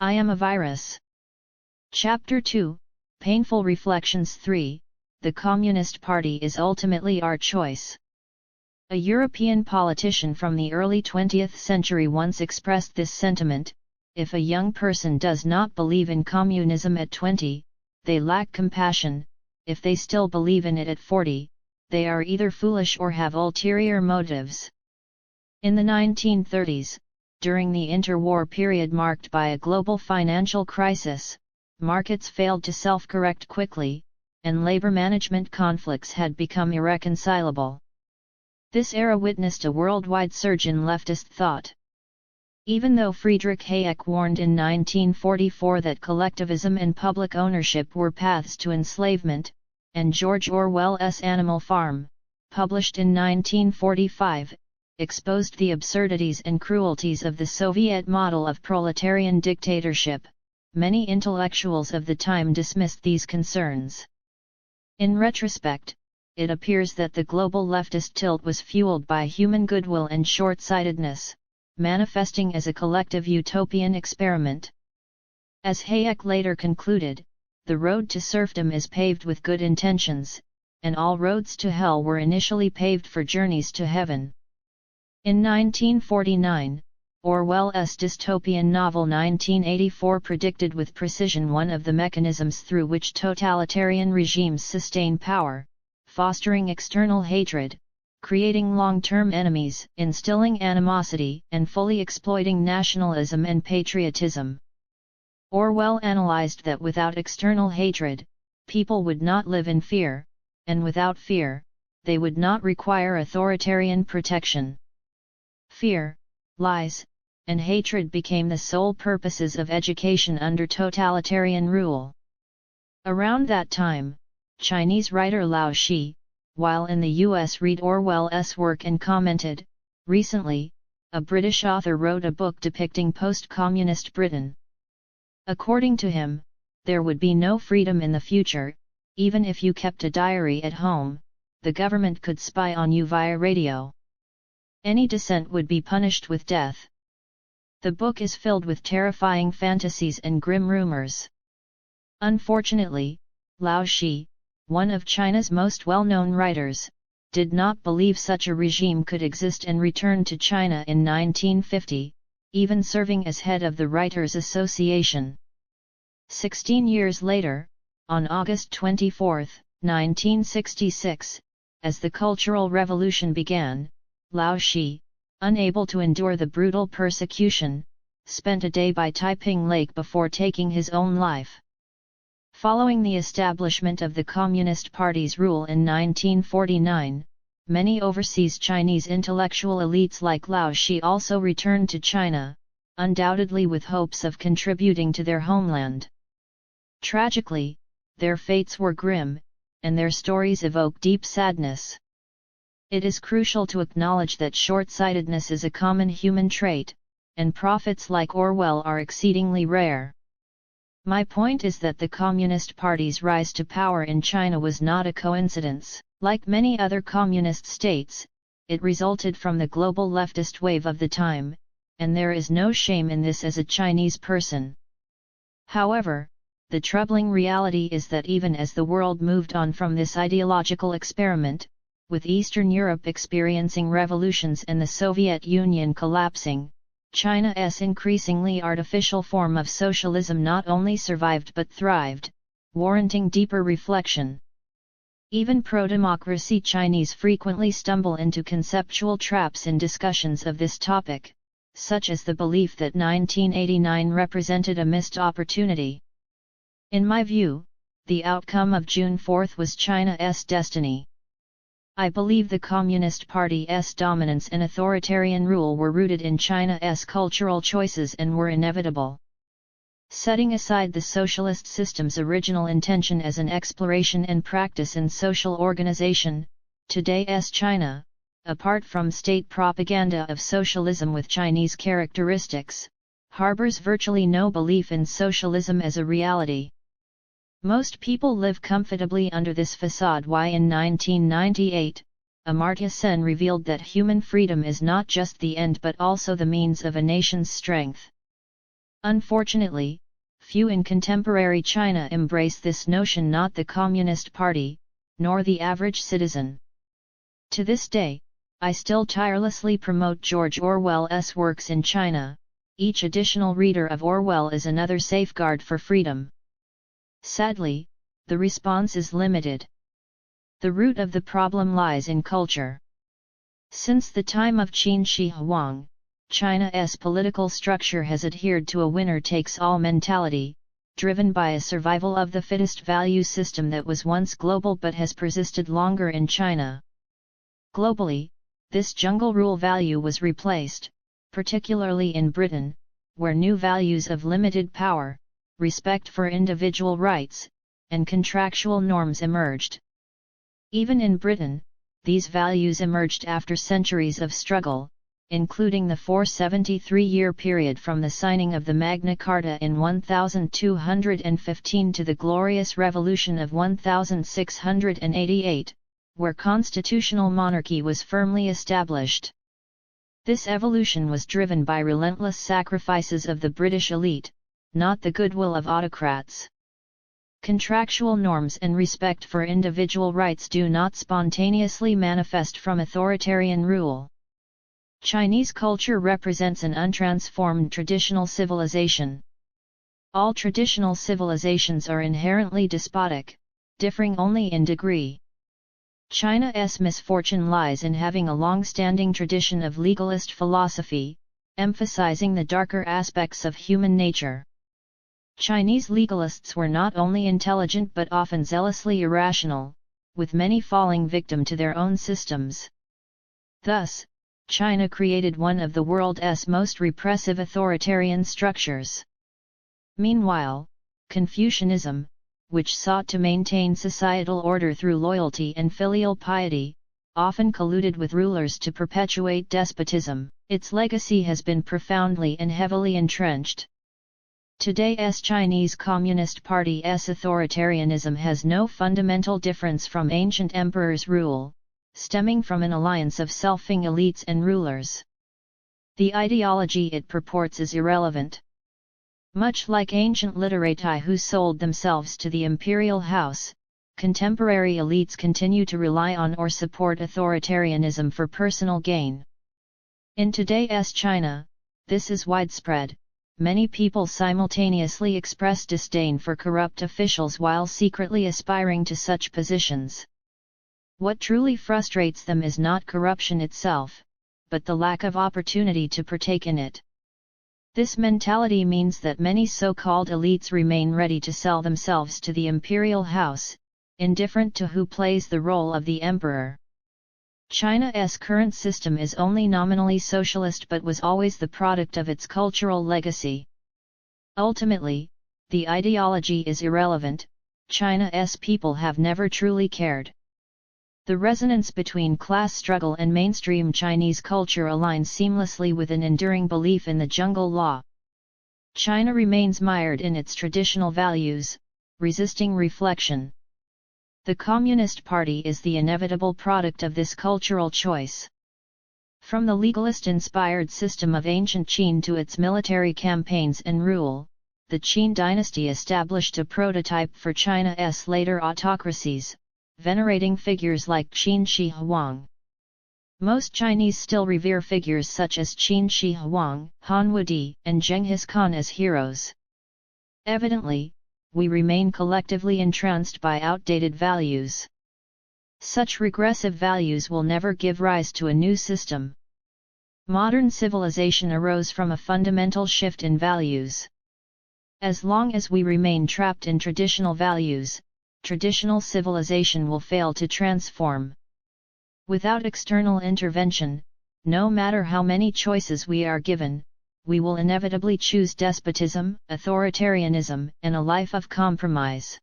I Am a Virus. Chapter 2, Painful Reflections 3, The Communist Party is ultimately our choice. A European politician from the early 20th century once expressed this sentiment: if a young person does not believe in communism at 20, they lack compassion; if they still believe in it at 40, they are either foolish or have ulterior motives. In the 1930s, during the interwar period marked by a global financial crisis, markets failed to self-correct quickly, and labor management conflicts had become irreconcilable. This era witnessed a worldwide surge in leftist thought. Even though Friedrich Hayek warned in 1944 that collectivism and public ownership were paths to enslavement, and George Orwell's Animal Farm, published in 1945, exposed the absurdities and cruelties of the Soviet model of proletarian dictatorship, many intellectuals of the time dismissed these concerns. In retrospect, it appears that the global leftist tilt was fueled by human goodwill and short-sightedness, manifesting as a collective utopian experiment. As Hayek later concluded, the road to serfdom is paved with good intentions, and all roads to hell were initially paved for journeys to heaven. In 1949, Orwell's dystopian novel 1984 predicted with precision one of the mechanisms through which totalitarian regimes sustain power: fostering external hatred, creating long-term enemies, instilling animosity, and fully exploiting nationalism and patriotism. Orwell analyzed that without external hatred, people would not live in fear, and without fear, they would not require authoritarian protection. Fear, lies, and hatred became the sole purposes of education under totalitarian rule. Around that time, Chinese writer Lao Shi, while in the US, read Orwell's work and commented, "Recently, a British author wrote a book depicting post-communist Britain. According to him, there would be no freedom in the future. Even if you kept a diary at home, the government could spy on you via radio. Any dissent would be punished with death." The book is filled with terrifying fantasies and grim rumors. Unfortunately, Lao Shi, one of China's most well-known writers, did not believe such a regime could exist and returned to China in 1950, even serving as head of the Writers' Association. 16 years later, on August 24, 1966, as the Cultural Revolution began, Lao Shi, unable to endure the brutal persecution, spent a day by Taiping Lake before taking his own life. Following the establishment of the Communist Party's rule in 1949, many overseas Chinese intellectual elites like Lao Shi also returned to China, undoubtedly with hopes of contributing to their homeland. Tragically, their fates were grim, and their stories evoke deep sadness. It is crucial to acknowledge that short-sightedness is a common human trait, and prophets like Orwell are exceedingly rare. My point is that the Communist Party's rise to power in China was not a coincidence. Like many other communist states, it resulted from the global leftist wave of the time, and there is no shame in this as a Chinese person. However, the troubling reality is that even as the world moved on from this ideological experiment, with Eastern Europe experiencing revolutions and the Soviet Union collapsing, China's increasingly artificial form of socialism not only survived but thrived, warranting deeper reflection. Even pro-democracy Chinese frequently stumble into conceptual traps in discussions of this topic, such as the belief that 1989 represented a missed opportunity. In my view, the outcome of June 4 was China's destiny. I believe the Communist Party's dominance and authoritarian rule were rooted in China's cultural choices and were inevitable. Setting aside the socialist system's original intention as an exploration and practice in social organization, today's China, apart from state propaganda of socialism with Chinese characteristics, harbors virtually no belief in socialism as a reality. Most people live comfortably under this facade. Why in 1998, Amartya Sen revealed that human freedom is not just the end but also the means of a nation's strength. Unfortunately, few in contemporary China embrace this notion, not the Communist Party, nor the average citizen. To this day, I still tirelessly promote George Orwell's works in China. Each additional reader of Orwell is another safeguard for freedom. Sadly, the response is limited. The root of the problem lies in culture. Since the time of Qin Shi Huang, China's political structure has adhered to a winner-takes-all mentality, driven by a survival of the fittest value system that was once global but has persisted longer in China. Globally, this jungle rule value was replaced, particularly in Britain, where new values of limited power, respect for individual rights, and contractual norms emerged. Even in Britain, these values emerged after centuries of struggle, including the 473-year period from the signing of the Magna Carta in 1215 to the Glorious Revolution of 1688, where constitutional monarchy was firmly established. This evolution was driven by relentless sacrifices of the British elite, not the goodwill of autocrats. Contractual norms and respect for individual rights do not spontaneously manifest from authoritarian rule. Chinese culture represents an untransformed traditional civilization. All traditional civilizations are inherently despotic, differing only in degree. China's misfortune lies in having a long-standing tradition of legalist philosophy, emphasizing the darker aspects of human nature. Chinese legalists were not only intelligent but often zealously irrational, with many falling victim to their own systems. Thus, China created one of the world's most repressive authoritarian structures. Meanwhile, Confucianism, which sought to maintain societal order through loyalty and filial piety, often colluded with rulers to perpetuate despotism. Its legacy has been profoundly and heavily entrenched. Today's Chinese Communist Party's authoritarianism has no fundamental difference from ancient emperors' rule, stemming from an alliance of selfing elites and rulers. The ideology it purports is irrelevant. Much like ancient literati who sold themselves to the imperial house, contemporary elites continue to rely on or support authoritarianism for personal gain. In today's China, this is widespread. Many people simultaneously express disdain for corrupt officials while secretly aspiring to such positions. What truly frustrates them is not corruption itself, but the lack of opportunity to partake in it. This mentality means that many so-called elites remain ready to sell themselves to the imperial house, indifferent to who plays the role of the emperor. China's current system is only nominally socialist but was always the product of its cultural legacy. Ultimately, the ideology is irrelevant. China's people have never truly cared. The resonance between class struggle and mainstream Chinese culture aligns seamlessly with an enduring belief in the jungle law. China remains mired in its traditional values, resisting reflection. The Communist Party is the inevitable product of this cultural choice. From the legalist-inspired system of ancient Qin to its military campaigns and rule, the Qin dynasty established a prototype for China's later autocracies, venerating figures like Qin Shi Huang. Most Chinese still revere figures such as Qin Shi Huang, Han Wudi, and Genghis Khan as heroes. Evidently, we remain collectively entranced by outdated values. Such regressive values will never give rise to a new system. Modern civilization arose from a fundamental shift in values. As long as we remain trapped in traditional values, traditional civilization will fail to transform. Without external intervention, no matter how many choices we are given, we will inevitably choose despotism, authoritarianism, and a life of compromise.